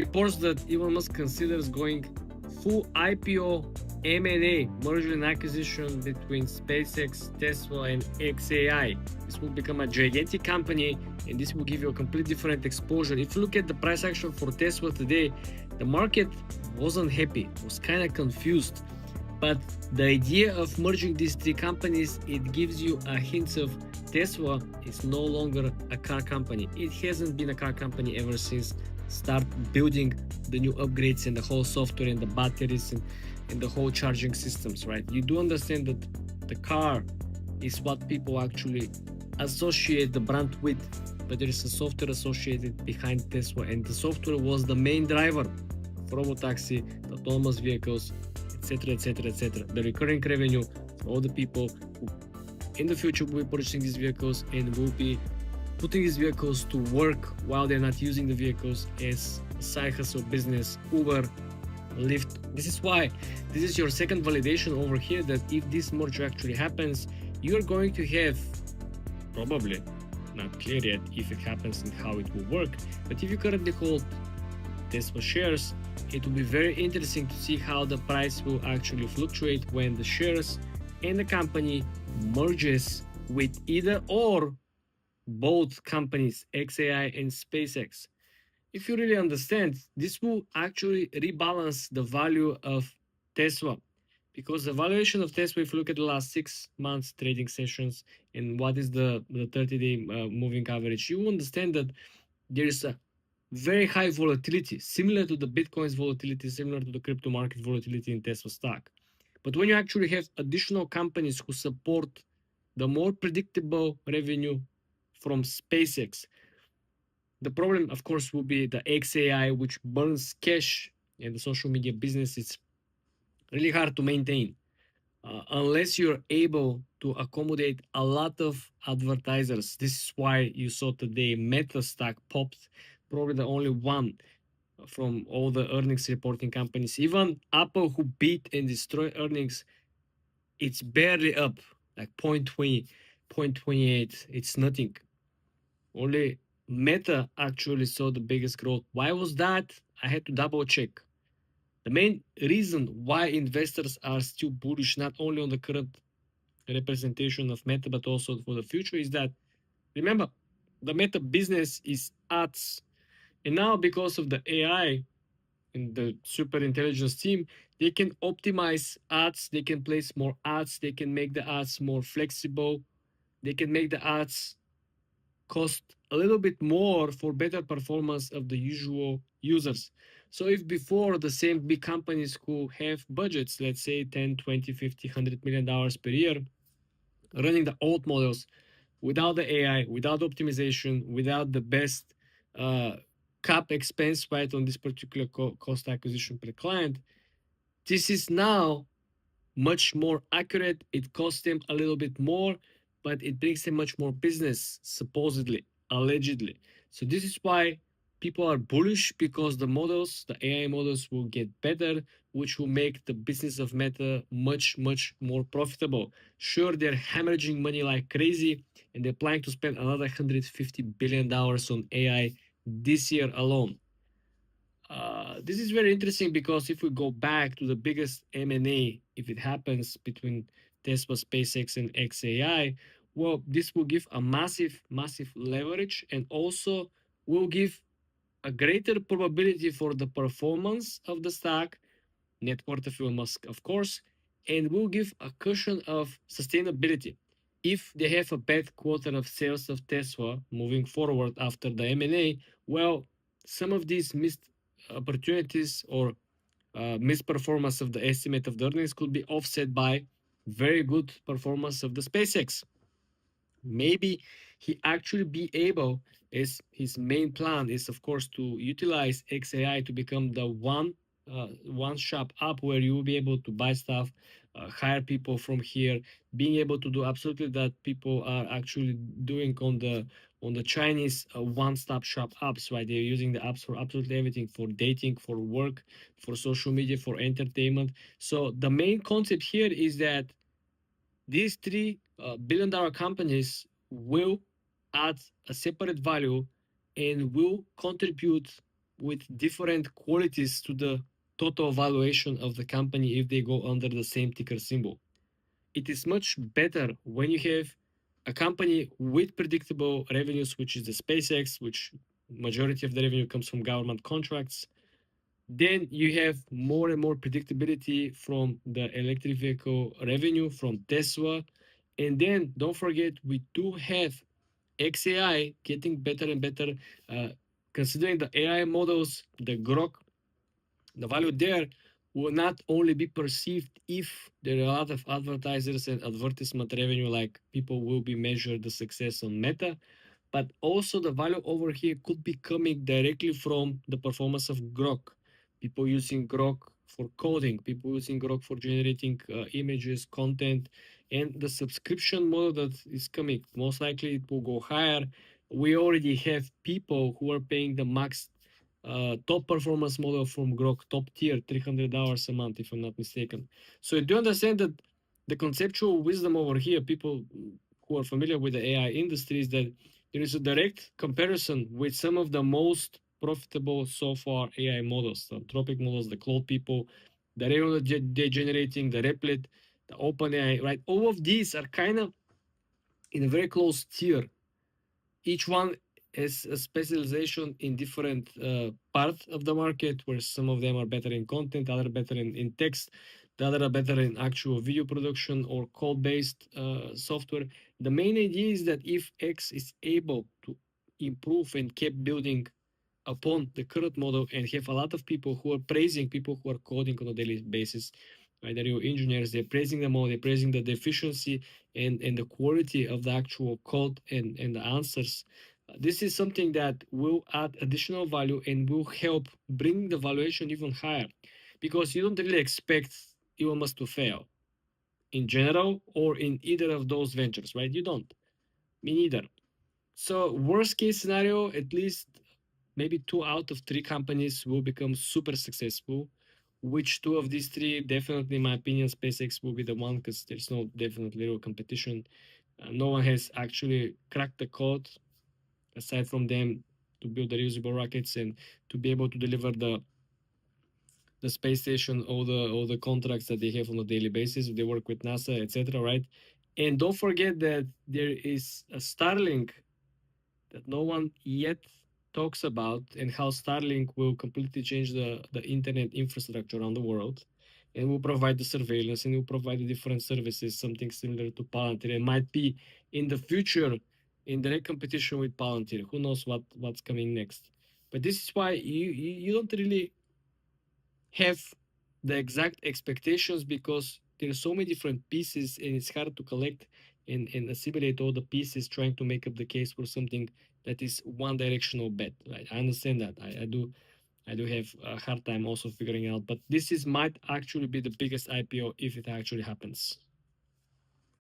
reports that Elon Musk considers going full IPO M&A, merger and acquisition between SpaceX, Tesla, and XAI. This will become a gigantic company, and this will give you a completely different exposure. If you look at the price action for Tesla today, the market wasn't happy, was kind of confused. But the idea of merging these three companies, it gives you a hint of Tesla is no longer a car company. It hasn't been a car company ever since start building the new upgrades and the whole software and the batteries and the whole charging systems, right? You do understand that the car is what people actually associate the brand with, but there is a software associated behind Tesla, and the software was the main driver for robotaxi, the autonomous vehicles, etc., etc., etc. The recurring revenue for all the people who in the future will be purchasing these vehicles and will be putting these vehicles to work while they're not using the vehicles as a side hustle business, Uber, Lyft. This is why this is your second validation over here that if this merger actually happens, you're going to have probably not clear yet if it happens and how it will work. But if you currently hold Tesla shares, it will be very interesting to see how the price will actually fluctuate when the shares and the company merges with either or both companies, XAI and SpaceX. If you really understand, this will actually rebalance the value of Tesla, because the valuation of Tesla, if you look at the last 6 months trading sessions and what is the 30-day moving average, you will understand that there is a very high volatility, similar to the Bitcoin's volatility, similar to the crypto market volatility in Tesla stock. But when you actually have additional companies who support the more predictable revenue from SpaceX, the problem, of course, will be the XAI, which burns cash, and the social media business is really hard to maintain unless you're able to accommodate a lot of advertisers. This is why you saw today Meta stock popped, probably the only one from all the earnings reporting companies. Even Apple, who beat and destroyed earnings, it's barely up, like 0.20, 0.28. It's nothing. Only Meta actually saw the biggest growth. Why was that? I had to double check. The main reason why investors are still bullish, not only on the current representation of Meta, but also for the future, is that, remember, the Meta business is ads. And now, because of the AI and the super intelligence team, they can optimize ads, they can place more ads, they can make the ads more flexible, they can make the ads cost a little bit more for better performance of the usual users. So if before the same big companies who have budgets, let's say 10, 20, 50, $100 million per year, running the old models without the AI, without optimization, without the best cap expense right on this particular cost acquisition per client, this is now much more accurate. It costs them a little bit more, but it brings them much more business, supposedly, allegedly. So this is why people are bullish, because the models, the AI models, will get better, which will make the business of Meta much, much more profitable. Sure, they're hemorrhaging money like crazy, and they're planning to spend another $150 billion on AI this year alone. This is very interesting, because if we go back to the biggest M&A, if it happens between Tesla, SpaceX, and XAI, well, this will give a massive, massive leverage, and also will give a greater probability for the performance of the stock, net worth of Elon Musk, of course, and will give a cushion of sustainability. If they have a bad quarter of sales of Tesla moving forward after the M&A, well, some of these missed opportunities or misperformance of the estimate of the earnings could be offset by very good performance of the SpaceX. Maybe he actually be able, as his main plan is, of course, to utilize XAI to become the one shop up where you will be able to buy stuff, hire people from here, being able to do absolutely that people are actually doing on the Chinese one-stop shop apps, right? They're using the apps for absolutely everything, for dating, for work, for social media, for entertainment. So the main concept here is that these three billion-dollar companies will add a separate value and will contribute with different qualities to the total valuation of the company if they go under the same ticker symbol. It is much better when you have a company with predictable revenues, which is the SpaceX, which majority of the revenue comes from government contracts. Then you have more and more predictability from the electric vehicle revenue from Tesla. And then don't forget, we do have XAI getting better and better. Considering the AI models, the grok, the value there will not only be perceived if there are a lot of advertisers and advertisement revenue, like people will be measured the success on Meta, but also the value over here could be coming directly from the performance of Grok. People using Grok for coding, people using Grok for generating images, content, and the subscription model that is coming. Most likely it will go higher. We already have people who are paying the max top performance model from Grok, top tier, $300 a month, if I'm not mistaken. So you do understand that the conceptual wisdom over here, people who are familiar with the AI industry, is that there is a direct comparison with some of the most profitable so far AI models, the Anthropic models, the Claude people, the revenue they're generating, the Replit, the OpenAI, right? All of these are kind of in a very close tier. Each one has a specialization in different part of the market, where some of them are better in content, other better in text, the other are better in actual video production or code-based software. The main idea is that if X is able to improve and keep building upon the current model and have a lot of people who are praising people who are coding on a daily basis, right? They're your engineers, they're praising the model, they're praising the efficiency and the quality of the actual code and the answers. This is something that will add additional value and will help bring the valuation even higher, because you don't really expect Elon Musk to fail in general or in either of those ventures, right? You don't. Me neither. So worst case scenario, at least maybe 2 out of 3 companies will become super successful. Which two of these three? Definitely, in my opinion, SpaceX will be the one, because there's no definitely real competition. No one has actually cracked the code aside from them to build the reusable rockets and to be able to deliver the space station, all the contracts that they have on a daily basis. They work with NASA, etc. Right? And don't forget that there is a Starlink that no one yet talks about, and how Starlink will completely change the internet infrastructure around the world, and will provide the surveillance and will provide the different services, something similar to Palantir. It might be in the future in direct competition with Palantir. Who knows what's coming next? But this is why you don't really have the exact expectations, because there are so many different pieces and it's hard to collect and assimilate all the pieces trying to make up the case for something that is one directional bet, right? I understand that. I do have a hard time also figuring out, but this is might actually be the biggest IPO if it actually happens.